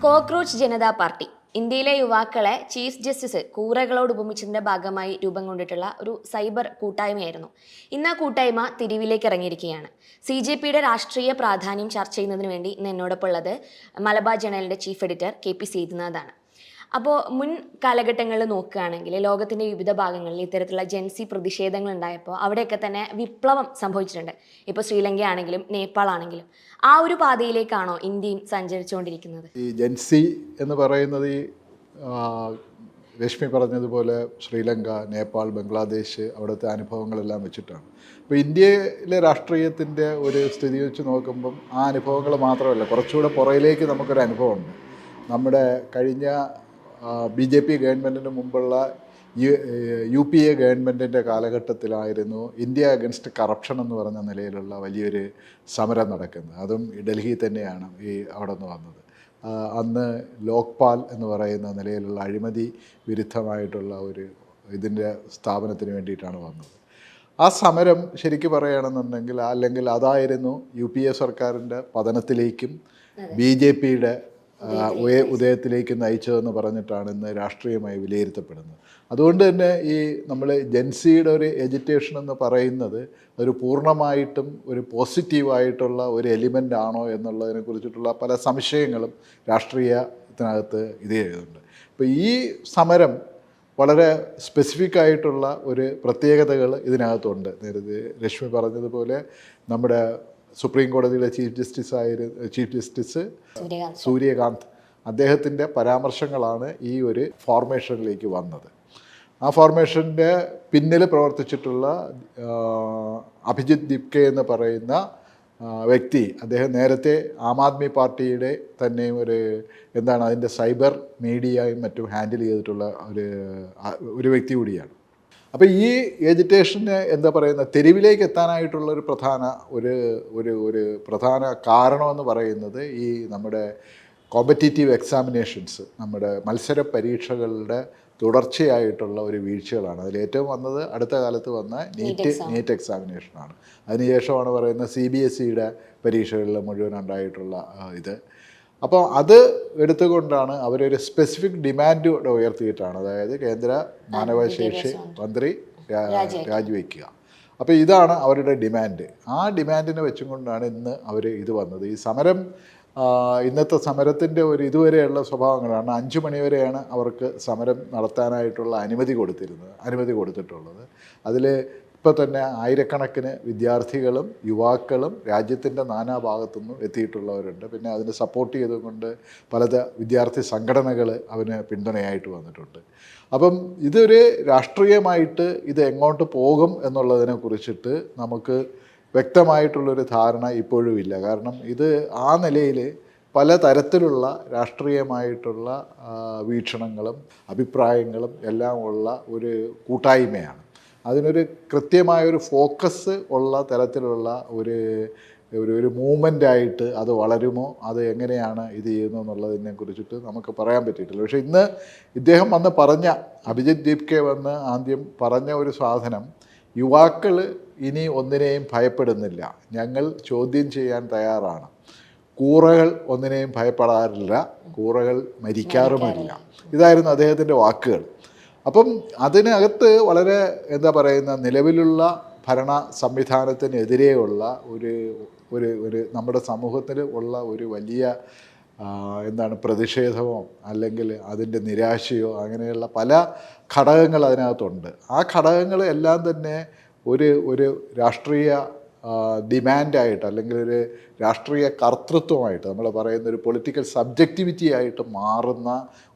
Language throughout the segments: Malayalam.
കോക്രോച്ച് ജനതാ പാർട്ടി ഇന്ത്യയിലെ യുവാക്കളെ ചീഫ് ജസ്റ്റിസ് കൂറകളോട് ഉപമിച്ചതിന്റെ ഭാഗമായി രൂപം കൊണ്ടിട്ടുള്ള ഒരു സൈബർ കൂട്ടായ്മയായിരുന്നു. ഇന്ന് ആ കൂട്ടായ്മ തിരിവിലേക്ക് ഇറങ്ങിയിരിക്കുകയാണ്. CJPയുടെ രാഷ്ട്രീയ പ്രാധാന്യം ചർച്ച ചെയ്യുന്നതിന് വേണ്ടി ഇന്ന് എന്നോടൊപ്പം ഉള്ളത് മലബാർ ജേണലിന്റെ ചീഫ് എഡിറ്റർ KP സേതുനാഥാണ്. അപ്പോൾ മുൻ കാലഘട്ടങ്ങളിൽ നോക്കുകയാണെങ്കിൽ ലോകത്തിൻ്റെ വിവിധ ഭാഗങ്ങളിൽ ഇത്തരത്തിലുള്ള ജെൻസി പ്രതിഷേധങ്ങൾ ഉണ്ടായപ്പോൾ അവിടെയൊക്കെ തന്നെ വിപ്ലവം സംഭവിച്ചിട്ടുണ്ട്. ഇപ്പോൾ ശ്രീലങ്ക ആണെങ്കിലും നേപ്പാൾ ആണെങ്കിലും ആ ഒരു പാതയിലേക്കാണോ ഇന്ത്യയും സഞ്ചരിച്ചുകൊണ്ടിരിക്കുന്നത്? ഈ ജെൻസി എന്ന് പറയുന്നത് രശ്മി പറഞ്ഞതുപോലെ ശ്രീലങ്ക, നേപ്പാൾ, ബംഗ്ലാദേശ് അവിടുത്തെ അനുഭവങ്ങളെല്ലാം വെച്ചിട്ടാണ്. ഇപ്പോൾ ഇന്ത്യയിലെ രാഷ്ട്രീയത്തിൻ്റെ ഒരു സ്ഥിതി വെച്ച് നോക്കുമ്പം ആ അനുഭവങ്ങൾ മാത്രമല്ല, കുറച്ചുകൂടെ പുറയിലേക്ക് നമുക്കൊരു അനുഭവമുണ്ട്. നമ്മുടെ കഴിഞ്ഞ BJP ഗവൺമെൻറ്റിന് മുമ്പുള്ള UPA ഗവൺമെൻറ്റിൻ്റെ കാലഘട്ടത്തിലായിരുന്നു ഇന്ത്യ അഗൻസ്റ്റ് കറപ്ഷൻ എന്ന് പറഞ്ഞ നിലയിലുള്ള വലിയൊരു സമരം നടക്കുന്നത്. അതും ഡൽഹിയിൽ തന്നെയാണ് അവിടെ നിന്ന് വന്നത്. അന്ന് ലോക്പാൽ എന്ന് പറയുന്ന നിലയിലുള്ള അഴിമതി വിരുദ്ധമായിട്ടുള്ള ഒരു ഇതിൻ്റെ സ്ഥാപനത്തിന് വേണ്ടിയിട്ടാണ് വന്നത്. ആ സമരം ശരിക്കും പറയുകയാണെന്നുണ്ടെങ്കിൽ അല്ലെങ്കിൽ അതായിരുന്നു UPA സർക്കാരിൻ്റെ പതനത്തിലേക്കും BJPയുടെ ഉദയത്തിലേക്ക് നയിച്ചതെന്ന് പറഞ്ഞിട്ടാണ് ഇന്ന് രാഷ്ട്രീയമായി വിലയിരുത്തപ്പെടുന്നത്. അതുകൊണ്ട് തന്നെ ഈ നമ്മൾ ജെൻസിയുടെ ഒരു എജിറ്റേഷൻ എന്ന് പറയുന്നത് ഒരു പൂർണ്ണമായിട്ടും ഒരു പോസിറ്റീവായിട്ടുള്ള ഒരു എലിമെൻ്റ് ആണോ എന്നുള്ളതിനെ കുറിച്ചിട്ടുള്ള പല സംശയങ്ങളും രാഷ്ട്രീയത്തിനകത്ത് ഇത് ചെയ്യുന്നുണ്ട്. അപ്പോൾ ഈ സമരം വളരെ സ്പെസിഫിക് ആയിട്ടുള്ള ഒരു പ്രത്യേകതകൾ ഇതിനകത്തുണ്ട്. നേരത്തെ രശ്മി പറഞ്ഞതുപോലെ നമ്മുടെ സുപ്രീം കോടതിയിലെ ചീഫ് ജസ്റ്റിസ് സൂര്യകാന്ത് അദ്ദേഹത്തിൻ്റെ പരാമർശങ്ങളാണ് ഈ ഒരു ഫോർമേഷനിലേക്ക് വന്നത്. ആ ഫോർമേഷൻ്റെ പിന്നിൽ പ്രവർത്തിച്ചിട്ടുള്ള അഭിജിത്ത് ദിപ്കെ എന്ന് പറയുന്ന വ്യക്തി, അദ്ദേഹം നേരത്തെ ആം ആദ്മി പാർട്ടിയുടെ തന്നെയും അതിൻ്റെ സൈബർ മീഡിയയും മറ്റും ഹാൻഡിൽ ചെയ്തിട്ടുള്ള ഒരു വ്യക്തി കൂടിയാണ്. അപ്പോൾ ഈ എജിറ്റേഷന് തെരുവിലേക്ക് എത്താനായിട്ടുള്ള ഒരു പ്രധാന കാരണമെന്ന് പറയുന്നത് ഈ നമ്മുടെ കോമ്പറ്റീറ്റീവ് എക്സാമിനേഷൻസ്, നമ്മുടെ മത്സര പരീക്ഷകളുടെ തുടർച്ചയായിട്ടുള്ള ഒരു വീഴ്ചകളാണ്. അതിലേറ്റവും വന്നത് അടുത്ത കാലത്ത് വന്ന നീറ്റ് എക്സാമിനേഷനാണ്. അതിനുശേഷമാണ് പറയുന്നത് CBSEയുടെ പരീക്ഷകളിൽ മുഴുവൻ ഉണ്ടായിട്ടുള്ള ഇത്. അപ്പോൾ അത് എടുത്തുകൊണ്ടാണ് അവരൊരു സ്പെസിഫിക് ഡിമാൻഡ് ഉയർത്തിയിട്ടാണ്, അതായത് കേന്ദ്ര മാനവശേഷി മന്ത്രി രാജിവെക്കുക. അപ്പോൾ ഇതാണ് അവരുടെ ഡിമാൻഡ്. ആ ഡിമാൻഡിനെ വെച്ചും കൊണ്ടാണ് ഇന്ന് അവർ ഇത് വന്നത്. ഈ സമരം ഇന്നത്തെ സമരത്തിൻ്റെ ഇതുവരെയുള്ള സ്വഭാവങ്ങളാണ്. 5 മണിവരെയാണ് അവർക്ക് സമരം നടത്താനായിട്ടുള്ള അനുമതി കൊടുത്തിട്ടുള്ളത്. അതിൽ ഇപ്പോൾ തന്നെ ആയിരക്കണക്കിന് വിദ്യാർത്ഥികളും യുവാക്കളും രാജ്യത്തിൻ്റെ നാനാഭാഗത്തുനിന്നും എത്തിയിട്ടുള്ളവരുണ്ട്. പിന്നെ അതിന് സപ്പോർട്ട് ചെയ്തുകൊണ്ട് വിദ്യാർത്ഥി സംഘടനകൾ അവന് പിന്തുണയായിട്ട് വന്നിട്ടുണ്ട്. അപ്പം ഇതൊരു രാഷ്ട്രീയമായിട്ട് ഇത് എങ്ങോട്ട് പോകും എന്നുള്ളതിനെ കുറിച്ചിട്ട് നമുക്ക് വ്യക്തമായിട്ടുള്ളൊരു ധാരണ ഇപ്പോഴും ഇല്ല. കാരണം ഇത് ആ നിലയിൽ പലതരത്തിലുള്ള രാഷ്ട്രീയമായിട്ടുള്ള വീക്ഷണങ്ങളും അഭിപ്രായങ്ങളും എല്ലാം ഉള്ള ഒരു കൂട്ടായ്മയാണ്. അതിനൊരു കൃത്യമായൊരു ഫോക്കസ് ഉള്ള തരത്തിലുള്ള ഒരു മൂവ്മെൻ്റായിട്ട് അത് വളരുമോ, അത് എങ്ങനെയാണ് ഇത് ചെയ്യുന്നത് എന്നുള്ളതിനെ കുറിച്ചിട്ട് നമുക്ക് പറയാൻ പറ്റിയിട്ടില്ല. പക്ഷേ ഇന്ന് ഇദ്ദേഹം അഭിജിത്ത് ദീപ്കെ ആദ്യം പറഞ്ഞ ഒരു സാധനം, യുവാക്കൾ ഇനി ഒന്നിനെയും ഭയപ്പെടുന്നില്ല, ഞങ്ങൾ ചോദ്യം ചെയ്യാൻ തയ്യാറാണ്, കൂറകൾ ഒന്നിനെയും ഭയപ്പെടാറില്ല, കൂറകൾ മരിക്കാറുമില്ല. ഇതായിരുന്നു അദ്ദേഹത്തിൻ്റെ വാക്കുകൾ. അപ്പം അതിനകത്ത് വളരെ നിലവിലുള്ള ഭരണ സംവിധാനത്തിനെതിരെയുള്ള ഒരു നമ്മുടെ സമൂഹത്തിൽ ഉള്ള ഒരു വലിയ പ്രതിഷേധമോ അല്ലെങ്കിൽ അതിൻ്റെ നിരാശയോ അങ്ങനെയുള്ള പല ഘടകങ്ങൾ അതിനകത്തുണ്ട്. ആ ഘടകങ്ങൾ എല്ലാം തന്നെ ഒരു രാഷ്ട്രീയ ഡിമാൻഡായിട്ട് അല്ലെങ്കിൽ ഒരു രാഷ്ട്രീയ കർത്തൃത്വമായിട്ട് നമ്മൾ പറയുന്ന ഒരു പൊളിറ്റിക്കൽ സബ്ജക്റ്റിവിറ്റി ആയിട്ട് മാറുന്ന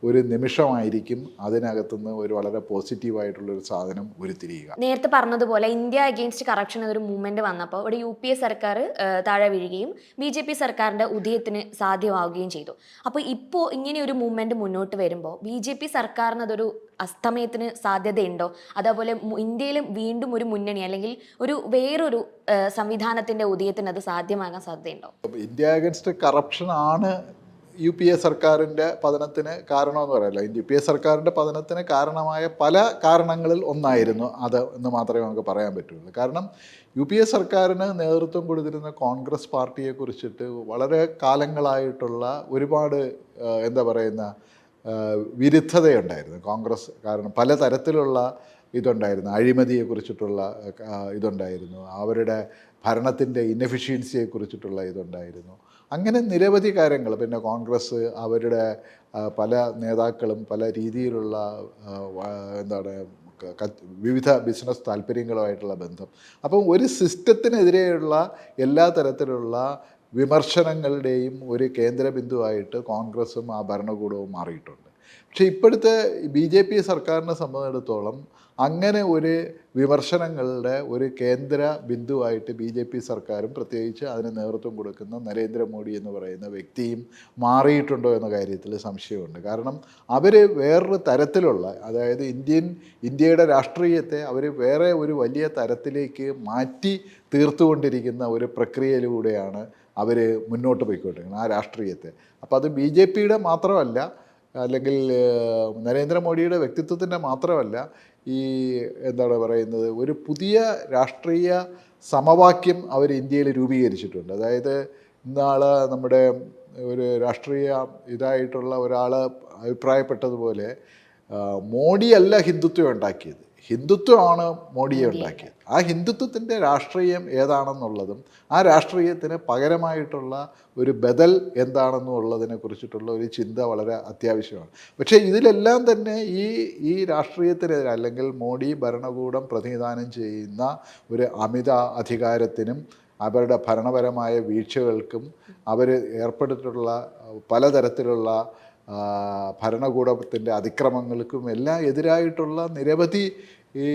ഒരു നിമിഷമായിരിക്കും അതിനകത്തുനിന്ന് ഒരു വളരെ പോസിറ്റീവായിട്ടുള്ളൊരു സാധനം ഉരുത്തിരിയുക. നേരത്തെ പറഞ്ഞതുപോലെ ഇന്ത്യ അഗെയിൻസ്റ്റ് കറപ്ഷൻ എന്നൊരു മൂവ്മെന്റ് വന്നപ്പോൾ ഇവിടെ UPA സർക്കാർ താഴെ വീഴുകയും BJP സർക്കാരിന്റെ ഉദയത്തിന് സാധ്യമാവുകയും ചെയ്തു. അപ്പോൾ ഇപ്പോൾ ഇങ്ങനെ ഒരു മൂവ്മെന്റ് മുന്നോട്ട് വരുമ്പോൾ BJP സർക്കാരിന് അതൊരു അസ്തമയത്തിന് സാധ്യതയുണ്ടോ? അതേപോലെ ഇന്ത്യയിലും വീണ്ടും ഒരു മുന്നണി അല്ലെങ്കിൽ വേറൊരു സംവിധാനത്തിന്റെ ഉദയത്തിന് അത് സാധ്യമാകാൻ സാധ്യതയുണ്ടോ? ഇന്ത്യ അഗൻസ്റ്റ് കറപ്ഷൻ ആണ് UPA സർക്കാരിൻ്റെ പതനത്തിന് കാരണമെന്ന് പറയല്ല. UPA സർക്കാരിൻ്റെ പതനത്തിന് കാരണമായ പല കാരണങ്ങളിൽ ഒന്നായിരുന്നു അത് എന്ന് മാത്രമേ നമുക്ക് പറയാൻ പറ്റുള്ളൂ. കാരണം UPA സർക്കാരിന് നേതൃത്വം കൊടുത്തിരുന്ന കോൺഗ്രസ് പാർട്ടിയെക്കുറിച്ചിട്ട് വളരെ കാലങ്ങളായിട്ടുള്ള ഒരുപാട് എന്താ പറയുന്ന വിരുദ്ധതയുണ്ടായിരുന്നു. കോൺഗ്രസ് കാരണം പല തരത്തിലുള്ള ഇതുണ്ടായിരുന്നു. അഴിമതിയെക്കുറിച്ചിട്ടുള്ള ഇതുണ്ടായിരുന്നു, അവരുടെ ഭരണത്തിൻ്റെ ഇന്നെഫിഷ്യൻസിയെക്കുറിച്ചിട്ടുള്ള ഇതുണ്ടായിരുന്നു. അങ്ങനെ നിരവധി കാര്യങ്ങൾ. പിന്നെ കോൺഗ്രസ് അവരുടെ പല നേതാക്കളും പല രീതിയിലുള്ള എന്താണ് വിവിധ ബിസിനസ് താല്പര്യങ്ങളുമായിട്ടുള്ള ബന്ധം. അപ്പം ഒരു സിസ്റ്റത്തിനെതിരെയുള്ള എല്ലാ തരത്തിലുള്ള വിമർശനങ്ങളുടെയും ഒരു കേന്ദ്ര ബിന്ദുവായിട്ട് കോൺഗ്രസും ആ ഭരണകൂടവും മാറിയിട്ടുണ്ട്. പക്ഷേ ഇപ്പോഴത്തെ BJP സർക്കാരിനെ സംബന്ധിച്ചിടത്തോളം അങ്ങനെ ഒരു വിമർശനങ്ങളുടെ ഒരു കേന്ദ്ര ബിന്ദുവായിട്ട് BJP സർക്കാരും പ്രത്യേകിച്ച് അതിന് നേതൃത്വം കൊടുക്കുന്ന നരേന്ദ്രമോദി എന്ന് പറയുന്ന വ്യക്തിയും മാറിയിട്ടുണ്ടോ എന്ന കാര്യത്തിൽ സംശയമുണ്ട്. കാരണം അവർ വേറൊരു തരത്തിലുള്ള, അതായത് ഇന്ത്യയുടെ രാഷ്ട്രീയത്തെ അവർ വേറെ ഒരു വലിയ തരത്തിലേക്ക് മാറ്റി തീർത്തുകൊണ്ടിരിക്കുന്ന ഒരു പ്രക്രിയയിലൂടെയാണ് അവർ മുന്നോട്ട് പോയിക്കൊണ്ടിരിക്കുന്നത് ആ രാഷ്ട്രീയത്തെ. അപ്പോൾ അത് BJPയുടെ മാത്രമല്ല, അല്ലെങ്കിൽ നരേന്ദ്രമോദിയുടെ വ്യക്തിത്വത്തിൻ്റെ മാത്രമല്ല, ഈ എന്താണ് പറയുന്നത്, ഒരു പുതിയ രാഷ്ട്രീയ സമവാക്യം അവർ ഇന്ത്യയിൽ രൂപീകരിച്ചിട്ടുണ്ട്. അതായത് ഇന്നാൾ നമ്മുടെ ഒരു രാഷ്ട്രീയ ഇതായിട്ടുള്ള ഒരാൾ അഭിപ്രായപ്പെട്ടതുപോലെ മോഡിയല്ല ഹിന്ദുത്വം ഉണ്ടാക്കിയത്, ഹിന്ദുത്വമാണ് മോഡിയെ ഉണ്ടാക്കിയത്. ആ ഹിന്ദുത്വത്തിൻ്റെ രാഷ്ട്രീയം ഏതാണെന്നുള്ളതും ആ രാഷ്ട്രീയത്തിന് പകരമായിട്ടുള്ള ഒരു ബദൽ എന്താണെന്നുള്ളതിനെ കുറിച്ചിട്ടുള്ള ഒരു ചിന്ത വളരെ അത്യാവശ്യമാണ്. പക്ഷേ ഇതിലെല്ലാം തന്നെ ഈ രാഷ്ട്രീയത്തിനെതിരെ, അല്ലെങ്കിൽ മോഡി ഭരണകൂടം പ്രതിനിധാനം ചെയ്യുന്ന ഒരു അമിത അധികാരത്തിനും അവരുടെ ഭരണപരമായ വീഴ്ചകൾക്കും അവർ ഏർപ്പെട്ടിട്ടുള്ള പലതരത്തിലുള്ള ഭരണകൂടത്തിൻ്റെ അതിക്രമങ്ങൾക്കും എല്ലാം എതിരായിട്ടുള്ള നിരവധി ഈ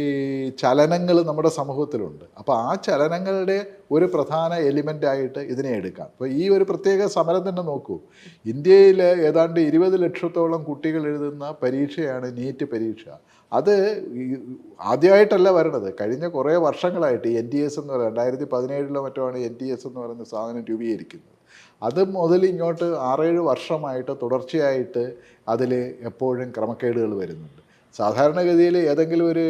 ചലനങ്ങൾ നമ്മുടെ സമൂഹത്തിലുണ്ട്. അപ്പോൾ ആ ചലനങ്ങളുടെ ഒരു പ്രധാന എലിമെൻ്റായിട്ട് ഇതിനെ എടുക്കാം. ഇപ്പോൾ ഈ ഒരു പ്രത്യേക സമരം തന്നെ നോക്കൂ. ഇന്ത്യയിൽ ഏതാണ്ട് 20 ലക്ഷത്തോളം കുട്ടികൾ എഴുതുന്ന പരീക്ഷയാണ് നീറ്റ് പരീക്ഷ. അത് ആദ്യമായിട്ടല്ല വരണത്, കഴിഞ്ഞ കുറേ വർഷങ്ങളായിട്ട് NTS എന്ന് പറയുന്നത് 2017 മറ്റോ ആണ് NTS എന്ന് പറയുന്ന സാധനം രൂപീകരിക്കുന്നത്. അത് മുതൽ ഇങ്ങോട്ട് 6-7 വർഷമായിട്ട് തുടർച്ചയായിട്ട് അതിൽ എപ്പോഴും ക്രമക്കേടുകൾ വരുന്നുണ്ട്. സാധാരണഗതിയിൽ ഏതെങ്കിലും ഒരു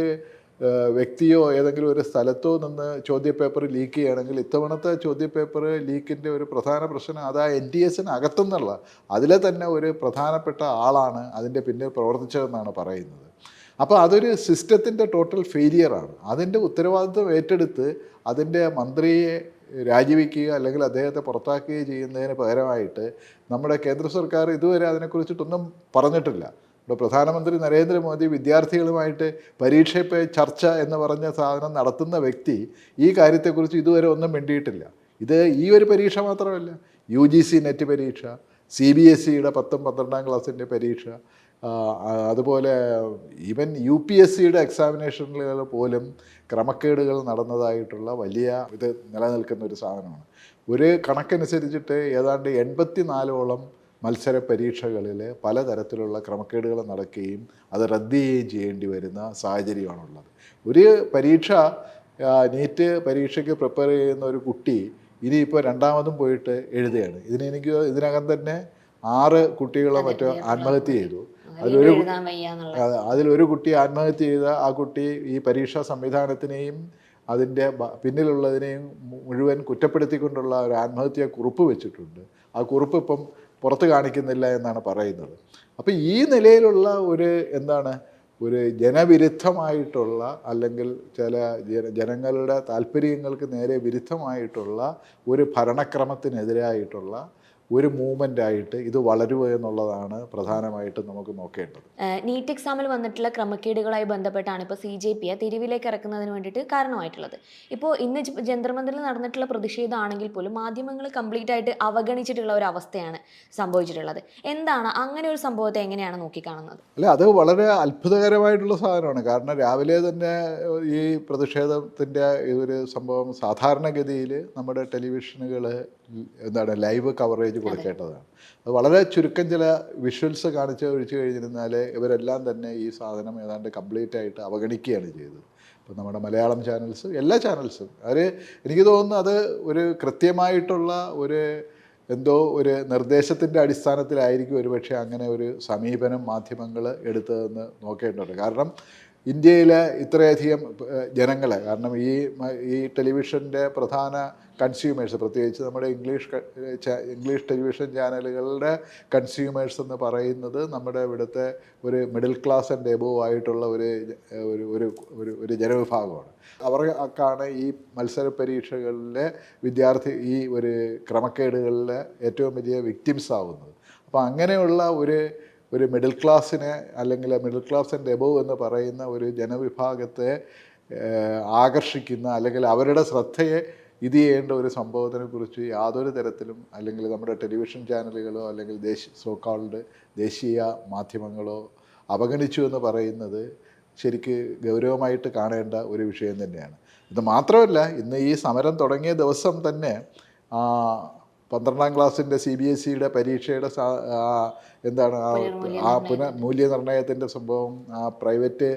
വ്യക്തിയോ ഏതെങ്കിലും ഒരു സ്ഥലത്തോ നിന്ന് ചോദ്യപേപ്പർ ലീക്ക് ചെയ്യുകയാണെങ്കിൽ ഇത്തവണത്തെ ചോദ്യപേപ്പർ ലീക്കിൻ്റെ ഒരു പ്രധാന പ്രശ്നം അത് ആ NTSന് അകത്തുനിന്നുള്ള അതിലെ തന്നെ ഒരു പ്രധാനപ്പെട്ട ആളാണ് അതിൻ്റെ പിന്നിൽ പ്രവർത്തിച്ചതെന്നാണ് പറയുന്നത്. അപ്പോൾ അതൊരു സിസ്റ്റത്തിൻ്റെ ടോട്ടൽ ഫെയിലിയറാണ്. അതിൻ്റെ ഉത്തരവാദിത്വം ഏറ്റെടുത്ത് അതിൻ്റെ മന്ത്രിയെ രാജിവെക്കുക അല്ലെങ്കിൽ അദ്ദേഹത്തെ പുറത്താക്കുകയോ ചെയ്യുന്നതിന് പകരമായിട്ട് നമ്മുടെ കേന്ദ്ര സർക്കാർ ഇതുവരെ അതിനെക്കുറിച്ചിട്ടൊന്നും പറഞ്ഞിട്ടില്ല. ഇവിടെ പ്രധാനമന്ത്രി നരേന്ദ്രമോദി വിദ്യാർത്ഥികളുമായിട്ട് പരീക്ഷ പേ ചർച്ച എന്ന് പറഞ്ഞ സാധനം നടത്തുന്ന വ്യക്തി ഈ കാര്യത്തെക്കുറിച്ച് ഇതുവരെ ഒന്നും മിണ്ടിയിട്ടില്ല. ഇത് ഈ ഒരു പരീക്ഷ മാത്രമല്ല, UGC നെറ്റ് പരീക്ഷ, CBSEയുടെ 10ും 12ാം ക്ലാസ്സിൻ്റെ പരീക്ഷ, അതുപോലെ ഈവൻ UPSCയുടെ എക്സാമിനേഷനുകൾ പോലും ക്രമക്കേടുകൾ നടന്നതായിട്ടുള്ള വലിയ ഇത് നിലനിൽക്കുന്ന ഒരു സാധനമാണ്. ഒരു കണക്കനുസരിച്ചിട്ട് ഏതാണ്ട് 84ഓളം മത്സര പരീക്ഷകളിൽ പലതരത്തിലുള്ള ക്രമക്കേടുകൾ നടക്കുകയും അത് റദ്ദ് ചെയ്യുകയും ചെയ്യേണ്ടി വരുന്ന സാഹചര്യമാണുള്ളത്. ഒരു പരീക്ഷ നീറ്റ് പരീക്ഷയ്ക്ക് പ്രിപ്പയർ ചെയ്യുന്ന ഒരു കുട്ടി ഇനിയിപ്പോൾ രണ്ടാമതും പോയിട്ട് എഴുതുകയാണ്. ഇതിനകം തന്നെ 6 കുട്ടികളോ മറ്റോ ആത്മഹത്യ ചെയ്തു. അതിലൊരു കുട്ടി ആത്മഹത്യ ചെയ്ത ആ കുട്ടി ഈ പരീക്ഷാ സംവിധാനത്തിനെയും അതിൻ്റെ പിന്നിലുള്ളതിനെയും മുഴുവൻ കുറ്റപ്പെടുത്തിക്കൊണ്ടുള്ള ഒരു ആത്മഹത്യാ കുറിപ്പ് വെച്ചിട്ടുണ്ട്. ആ കുറിപ്പ് ഇപ്പം പുറത്ത് കാണിക്കുന്നില്ല എന്നാണ് പറയുന്നത്. അപ്പോൾ ഈ നിലയിലുള്ള ഒരു ജനവിരുദ്ധമായിട്ടുള്ള, അല്ലെങ്കിൽ ചില ജനങ്ങളുടെ താല്പര്യങ്ങൾക്ക് നേരെ വിരുദ്ധമായിട്ടുള്ള ഒരു ഭരണക്രമത്തിനെതിരായിട്ടുള്ള ഒരു മൂവ്മെൻ്റായിട്ട് ഇത് വളരുക എന്നുള്ളതാണ് പ്രധാനമായിട്ടും നമുക്ക് നോക്കേണ്ടത്. നീറ്റ് എക്സാമിൽ വന്നിട്ടുള്ള ക്രമക്കേടുകളായി ബന്ധപ്പെട്ടാണ് ഇപ്പോൾ CJPയെ തെരുവിലേക്ക് ഇറക്കുന്നതിന് വേണ്ടിയിട്ട് കാരണമായിട്ടുള്ളത്. ഇപ്പോൾ ഇന്ന് ജന്തർ മന്ദിറിൽ നടന്നിട്ടുള്ള പ്രതിഷേധമാണെങ്കിൽ പോലും മാധ്യമങ്ങൾ കംപ്ലീറ്റ് ആയിട്ട് അവഗണിച്ചിട്ടുള്ള ഒരു അവസ്ഥയാണ് സംഭവിച്ചിട്ടുള്ളത്. എന്താണ് അങ്ങനെ ഒരു സംഭവത്തെ എങ്ങനെയാണ് നോക്കിക്കാണുന്നത്? അല്ല, അത് വളരെ അത്ഭുതകരമായിട്ടുള്ള സാധനമാണ്. കാരണം രാവിലെ തന്നെ ഈ പ്രതിഷേധത്തിൻ്റെ ഒരു സംഭവം സാധാരണഗതിയിൽ നമ്മുടെ ടെലിവിഷനുകൾ ലൈവ് കവറേജ് കൊടുക്കേണ്ടതാണ്. അത് വളരെ ചുരുക്കം ചില വിഷ്വൽസ് ഒഴിച്ചു കഴിഞ്ഞിരുന്നാൽ ഇവരെല്ലാം തന്നെ ഈ സാധനം ഏതാണ്ട് കംപ്ലീറ്റ് ആയിട്ട് അവഗണിക്കുകയാണ് ചെയ്തത്. ഇപ്പോൾ നമ്മുടെ മലയാളം ചാനൽസ്, എല്ലാ ചാനൽസും എനിക്ക് തോന്നുന്നു അത് ഒരു കൃത്യമായിട്ടുള്ള ഒരു എന്തോ ഒരു നിർദ്ദേശത്തിൻ്റെ അടിസ്ഥാനത്തിലായിരിക്കും ഒരുപക്ഷെ അങ്ങനെ ഒരു സമീപനം മാധ്യമങ്ങൾ എടുത്തതെന്ന് നോക്കേണ്ടതുണ്ട്. കാരണം ഇന്ത്യയിലെ ഇത്രയധികം ജനങ്ങളെ, കാരണം ഈ ടെലിവിഷൻ്റെ പ്രധാന കൺസ്യൂമേഴ്സ്, പ്രത്യേകിച്ച് നമ്മുടെ ഇംഗ്ലീഷ് ടെലിവിഷൻ ചാനലുകളുടെ കൺസ്യൂമേഴ്സ് എന്ന് പറയുന്നത് നമ്മുടെ ഇവിടുത്തെ ഒരു മിഡിൽ ക്ലാസ് ആൻഡ് എബോവ് ആയിട്ടുള്ള ഒരു ജനവിഭാഗമാണ്. അവർക്കാണ് ഈ മത്സര പരീക്ഷകളിലെ ഈ ഒരു ക്രമക്കേടുകളിലെ ഏറ്റവും വലിയ വിക്ടിംസ് ആവുന്നത്. അപ്പോൾ അങ്ങനെയുള്ള ഒരു മിഡിൽ ക്ലാസ്സിനെ, അല്ലെങ്കിൽ മിഡിൽ ക്ലാസ് ആൻഡ് എബോവ് എന്ന് പറയുന്ന ഒരു ജനവിഭാഗത്തെ ആകർഷിക്കുന്ന, അല്ലെങ്കിൽ അവരുടെ ശ്രദ്ധയെ ഇത് ചെയ്യേണ്ട ഒരു സംഭവത്തിനെക്കുറിച്ച് യാതൊരു തരത്തിലും, അല്ലെങ്കിൽ നമ്മുടെ ടെലിവിഷൻ ചാനലുകളോ അല്ലെങ്കിൽ ദേശീയ മാധ്യമങ്ങളോ അവഗണിച്ചു എന്ന് പറയുന്നത് ശരിക്ക് ഗൗരവമായിട്ട് കാണേണ്ട ഒരു വിഷയം തന്നെയാണ്. ഇത് മാത്രമല്ല, ഇന്ന് ഈ സമരം തുടങ്ങിയ ദിവസം തന്നെ 12ാം ക്ലാസ്സിൻ്റെ CBSEയുടെ പരീക്ഷയുടെ മൂല്യനിർണ്ണയത്തിൻ്റെ സംഭവം പ്രൈവറ്റ്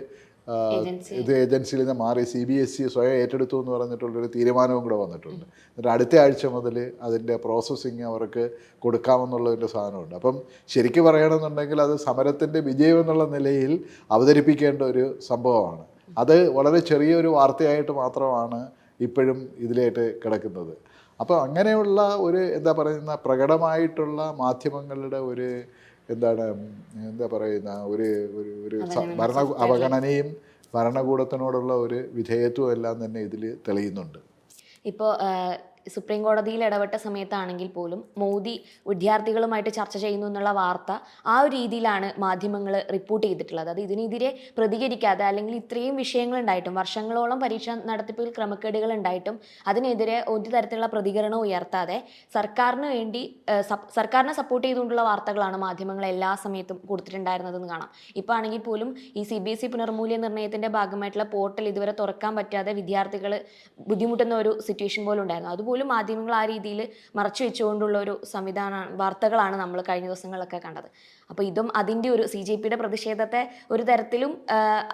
ഏജൻസിയിൽ നിന്ന് മാറി CBSE സ്വയം ഏറ്റെടുത്തു എന്ന് പറഞ്ഞിട്ടുള്ളൊരു തീരുമാനവും കൂടെ വന്നിട്ടുണ്ട്. എന്നിട്ട് അടുത്ത ആഴ്ച മുതൽ അതിൻ്റെ പ്രോസസ്സിങ് അവർക്ക് കൊടുക്കാമെന്നുള്ളതിൻ്റെ സാധനമുണ്ട്. അപ്പം ശരിക്കും പറയണമെന്നുണ്ടെങ്കിൽ അത് സമരത്തിൻ്റെ വിജയം എന്നുള്ള നിലയിൽ അവതരിപ്പിക്കേണ്ട ഒരു സംഭവമാണ്. അത് വളരെ ചെറിയൊരു വാർത്തയായിട്ട് മാത്രമാണ് ഇപ്പോഴും ഇതിലായിട്ട് കിടക്കുന്നത്. അപ്പോൾ അങ്ങനെയുള്ള പ്രകടമായിട്ടുള്ള മാധ്യമങ്ങളുടെ അവഗണനയും ഭരണകൂടത്തിനോടുള്ള ഒരു വിധേയത്വം എല്ലാം തന്നെ ഇതിൽ തെളിയുന്നുണ്ട്. ഇപ്പോൾ സുപ്രീം കോടതിയിൽ ഇടപെട്ട സമയത്താണെങ്കിൽ പോലും മോദി വിദ്യാർത്ഥികളുമായിട്ട് ചർച്ച ചെയ്യുന്നു എന്നുള്ള വാർത്ത ആ ഒരു രീതിയിലാണ് മാധ്യമങ്ങൾ റിപ്പോർട്ട് ചെയ്തിട്ടുള്ളത്. അത് ഇതിനെതിരെ പ്രതികരിക്കാതെ, അല്ലെങ്കിൽ ഇത്രയും വിഷയങ്ങൾ ഉണ്ടായിട്ടും, വർഷങ്ങളോളം പരീക്ഷ നടത്തിപ്പിൽ ക്രമക്കേടുകൾ ഉണ്ടായിട്ടും അതിനെതിരെ ഒരു തരത്തിലുള്ള പ്രതികരണം ഉയർത്താതെ സർക്കാരിനെ സപ്പോർട്ട് ചെയ്തുകൊണ്ടുള്ള വാർത്തകളാണ് മാധ്യമങ്ങൾ എല്ലാ സമയത്തും കൊടുത്തിട്ടുണ്ടായിരുന്നതെന്ന് കാണാം. ഇപ്പോൾ ആണെങ്കിൽ പോലും ഈ CBSE പുനർമൂല്യനിർണ്ണയത്തിൻ്റെ ഭാഗമായിട്ടുള്ള പോർട്ടൽ ഇതുവരെ തുറക്കാൻ പറ്റാതെ വിദ്യാർത്ഥികൾ ബുദ്ധിമുട്ടുന്ന ഒരു സിറ്റുവേഷൻ പോലും ഉണ്ടായിരുന്നു. അതുപോലും മാധ്യമങ്ങൾ ആ രീതിയിൽ മറച്ചു വെച്ചുകൊണ്ടുള്ള ഒരു വാർത്തകളാണ് നമ്മൾ കഴിഞ്ഞ ദിവസങ്ങളിലൊക്കെ കണ്ടത്. അപ്പോൾ ഇതും അതിൻ്റെ ഒരു CJPയുടെ പ്രതിഷേധത്തെ ഒരു തരത്തിലും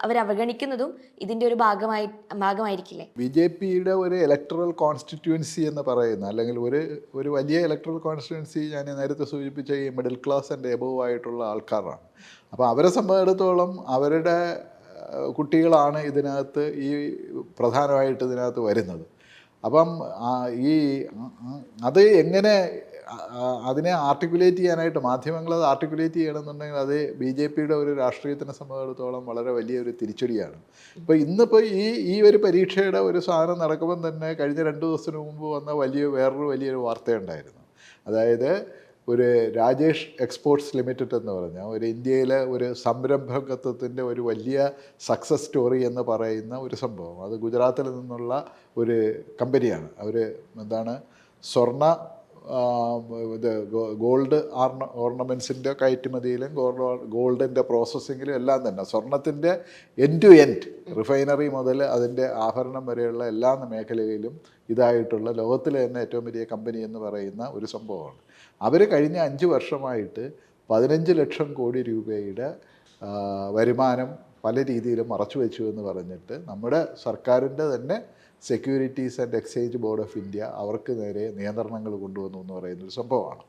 അവർ അവഗണിക്കുന്നതും ഇതിൻ്റെ ഒരു ഭാഗമായിരിക്കില്ലേ? BJPയുടെ ഒരു ഇലക്ടറൽ കോൺസ്റ്റിറ്റ്യുവൻസി എന്ന് പറയുന്ന, അല്ലെങ്കിൽ ഒരു വലിയ ഇലക്ടറൽ കോൺസ്റ്റിറ്റ്യുവൻസി ഞാൻ നേരത്തെ സൂചിപ്പിച്ച ഈ മിഡിൽ ക്ലാസ് ആൻഡ് എബോവ് ആയിട്ടുള്ള ആൾക്കാരാണ്. അപ്പോൾ അവരെ സംബന്ധിച്ചിടത്തോളം അവരുടെ കുട്ടികളാണ് പ്രധാനമായിട്ട് ഇതിനകത്ത് വരുന്നത്. അപ്പം അതിനെ ആർട്ടിക്കുലേറ്റ് ചെയ്യാനായിട്ട് മാധ്യമങ്ങൾ ആർട്ടിക്കുലേറ്റ് ചെയ്യണമെന്നുണ്ടെങ്കിൽ അത് BJPയുടെ ഒരു രാഷ്ട്രീയത്തിനെ സംബന്ധിച്ചിടത്തോളം വളരെ വലിയൊരു തിരിച്ചടിയാണ്. ഇപ്പോൾ ഇന്നിപ്പോൾ ഈ ഒരു പരീക്ഷയുടെ ഒരു സാധനം നടക്കുമ്പം തന്നെ കഴിഞ്ഞ 2 ദിവസത്തിന് മുമ്പ് വന്ന വേറൊരു വലിയൊരു വാർത്തയുണ്ടായിരുന്നു. അതായത് ഒരു രാജേഷ് എക്സ്പോർട്സ് ലിമിറ്റഡ് എന്ന് പറഞ്ഞാൽ ഒരു ഇന്ത്യയിലെ ഒരു സംരംഭകത്വത്തിൻ്റെ ഒരു വലിയ സക്സസ് സ്റ്റോറി എന്ന് പറയുന്ന ഒരു സംഭവം. അത് ഗുജറാത്തിൽ നിന്നുള്ള ഒരു കമ്പനിയാണ്. അവർ ഗോൾഡ് ഓർണമെൻറ്റ്സിൻ്റെ കയറ്റുമതിയിലും ഗോൾഡിൻ്റെ പ്രോസസ്സിങ്ങിലും എല്ലാം തന്നെ സ്വർണത്തിൻ്റെ എൻഡ് ടു എൻഡ്, റിഫൈനറി മുതൽ അതിൻ്റെ ആഭരണം വരെയുള്ള എല്ലാ മേഖലയിലും ഇതായിട്ടുള്ള ലോകത്തിലെ തന്നെ ഏറ്റവും വലിയ കമ്പനി എന്ന് പറയുന്ന ഒരു സംഭവമാണ്. അവർ കഴിഞ്ഞ 5 വർഷമായിട്ട് 15 ലക്ഷം കോടി രൂപയുടെ വരുമാനം പല രീതിയിലും മറച്ചു വെച്ചു എന്ന് പറഞ്ഞിട്ട് നമ്മുടെ സർക്കാരിൻ്റെ തന്നെ securities and exchange board of India അവർക്ക് നേരെ നിയന്ത്രണങ്ങൾ കൊണ്ടുവന്നു എന്ന് പറയുന്നൊരു സംഭവമാണ്.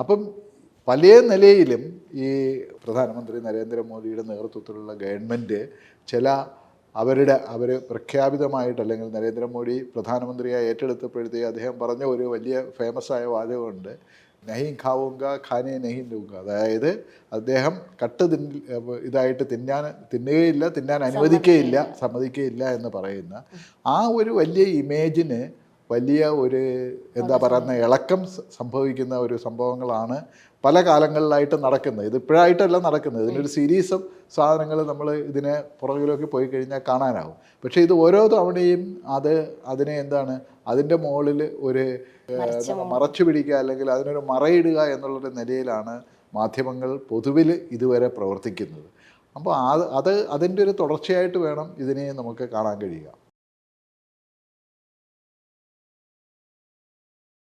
അപ്പം പല നിലയിലും ഈ പ്രധാനമന്ത്രി നരേന്ദ്രമോദിയുടെ നേതൃത്വത്തിലുള്ള ഗവൺമെൻറ് അവർ പ്രഖ്യാപിതമായിട്ട്, അല്ലെങ്കിൽ നരേന്ദ്രമോദി പ്രധാനമന്ത്രിയായി ഏറ്റെടുത്തപ്പോഴത്തേക്ക് അദ്ദേഹം പറഞ്ഞ ഒരു വലിയ ഫേമസ് ആയ വാചകമുണ്ട്, നഹീ ഖാവൂങ്ക ഖാനെ നഹീ ലൂങ്ക. അതായത് അദ്ദേഹം ഇതായിട്ട് തിന്നുകയില്ല, തിന്നാൻ സമ്മതിക്കുകയില്ല എന്ന് പറയുന്ന ആ ഒരു വലിയ ഇമേജിന് വലിയ ഒരു ഇളക്കം സംഭവിക്കുന്ന ഒരു സംഭവങ്ങളാണ് പല കാലങ്ങളിലായിട്ട് നടക്കുന്നത്. ഇത് ഇപ്പോഴായിട്ടല്ല നടക്കുന്നത്. ഇതിനൊരു സീരീസ് ഓഫ് സാധനങ്ങൾ നമ്മൾ ഇതിനെ പുറകിലേക്ക് പോയി കഴിഞ്ഞാൽ കാണാനാവും. പക്ഷേ ഇത് ഓരോ തവണയും അതിൻ്റെ മുകളിൽ ഒരു മറച്ചു പിടിക്കുക, അല്ലെങ്കിൽ അതിനൊരു മറയിടുക എന്നുള്ളൊരു നിലയിലാണ് മാധ്യമങ്ങൾ പൊതുവിൽ ഇതുവരെ പ്രവർത്തിക്കുന്നത്. അപ്പോൾ അതിൻ്റെ ഒരു തുടർച്ചയായിട്ട് വേണം ഇതിനെ നമുക്ക് കാണാൻ കഴിയുക.